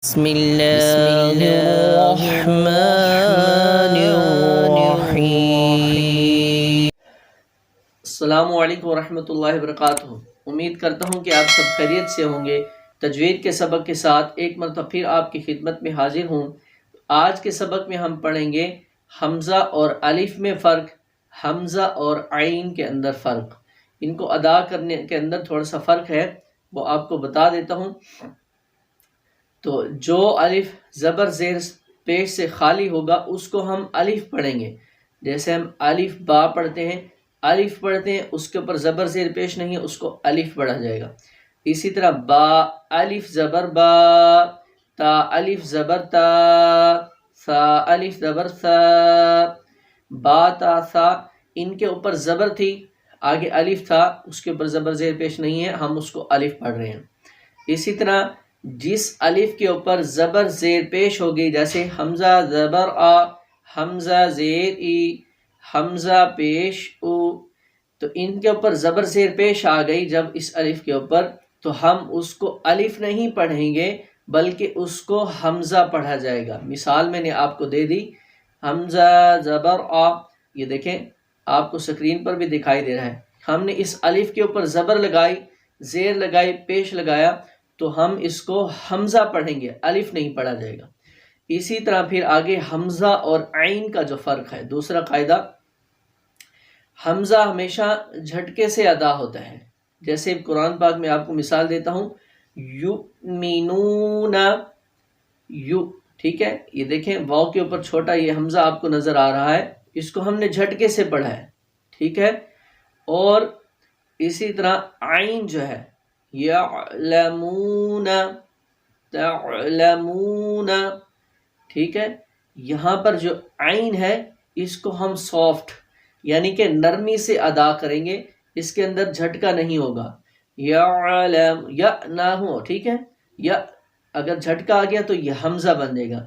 بسم اللہ الرحمن الرحیم۔ السلام علیکم ورحمۃ اللہ وبرکاتہ۔ امید کرتا ہوں کہ آپ سب خیریت سے ہوں گے۔ تجوید کے سبق کے ساتھ ایک مرتبہ پھر آپ کی خدمت میں حاضر ہوں۔ آج کے سبق میں ہم پڑھیں گے حمزہ اور الف میں فرق، حمزہ اور عین کے اندر فرق۔ ان کو ادا کرنے کے اندر تھوڑا سا فرق ہے، وہ آپ کو بتا دیتا ہوں۔ تو جو الف زبر زیر پیش سے خالی ہوگا اس کو ہم الف پڑھیں گے۔ جیسے ہم الف با پڑھتے ہیں، الف پڑھتے ہیں، اس کے اوپر زبر زیر پیش نہیں ہے، اس کو الف پڑھا جائے گا۔ اسی طرح با الف زبر با، تا الف زبر تا، سا الف زبر سا، با تا سا، ان کے اوپر زبر تھی، آگے الف تھا، اس کے اوپر زبر زیر پیش نہیں ہے، ہم اس کو الف پڑھ رہے ہیں۔ اسی طرح جس الف کے اوپر زبر زیر پیش ہوگی، جیسے حمزہ زبر آ، حمزہ زیر ای، حمزہ پیش او، تو ان کے اوپر زبر زیر پیش آ گئی جب اس الف کے اوپر، تو ہم اس کو الف نہیں پڑھیں گے بلکہ اس کو حمزہ پڑھا جائے گا۔ مثال میں نے آپ کو دے دی، حمزہ زبر آ، یہ دیکھیں آپ کو سکرین پر بھی دکھائی دے رہا ہے۔ ہم نے اس الف کے اوپر زبر لگائی، زیر لگائی، پیش لگایا، تو ہم اس کو حمزہ پڑھیں گے، الف نہیں پڑھا جائے گا۔ اسی طرح پھر آگے حمزہ اور عین کا جو فرق ہے، دوسرا قاعدہ، حمزہ ہمیشہ جھٹکے سے ادا ہوتا ہے۔ جیسے قرآن پاک میں آپ کو مثال دیتا ہوں، یؤمنون، یو، ٹھیک ہے، یہ دیکھیں واو کے اوپر چھوٹا یہ حمزہ آپ کو نظر آ رہا ہے، اس کو ہم نے جھٹکے سے پڑھا ہے، ٹھیک ہے۔ اور اسی طرح عین جو ہے، یعلمون، تعلمون، ٹھیک ہے، یہاں پر جو عین ہے اس کو ہم سافٹ یعنی کہ نرمی سے ادا کریں گے، اس کے اندر جھٹکا نہیں ہوگا۔ یعلم، یا نہ ہو، ٹھیک ہے، یا اگر جھٹکا آ گیا تو یہ حمزہ بن جائے گا۔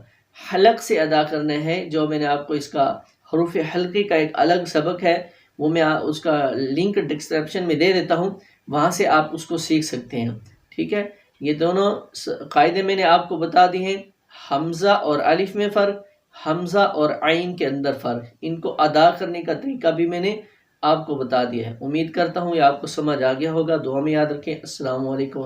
حلق سے ادا کرنے ہیں، جو میں نے آپ کو اس کا حروف حلقی کا ایک الگ سبق ہے، وہ میں اس کا لنک ڈسکرپشن میں دے دیتا ہوں، وہاں سے آپ اس کو سیکھ سکتے ہیں، ٹھیک ہے۔ یہ دونوں قاعدے میں نے آپ کو بتا دی ہیں، حمزہ اور الف میں فرق، حمزہ اور عین کے اندر فرق، ان کو ادا کرنے کا طریقہ بھی میں نے آپ کو بتا دیا ہے۔ امید کرتا ہوں یہ آپ کو سمجھ آ گیا ہوگا۔ دعا میں یاد رکھیں۔ السلام علیکم۔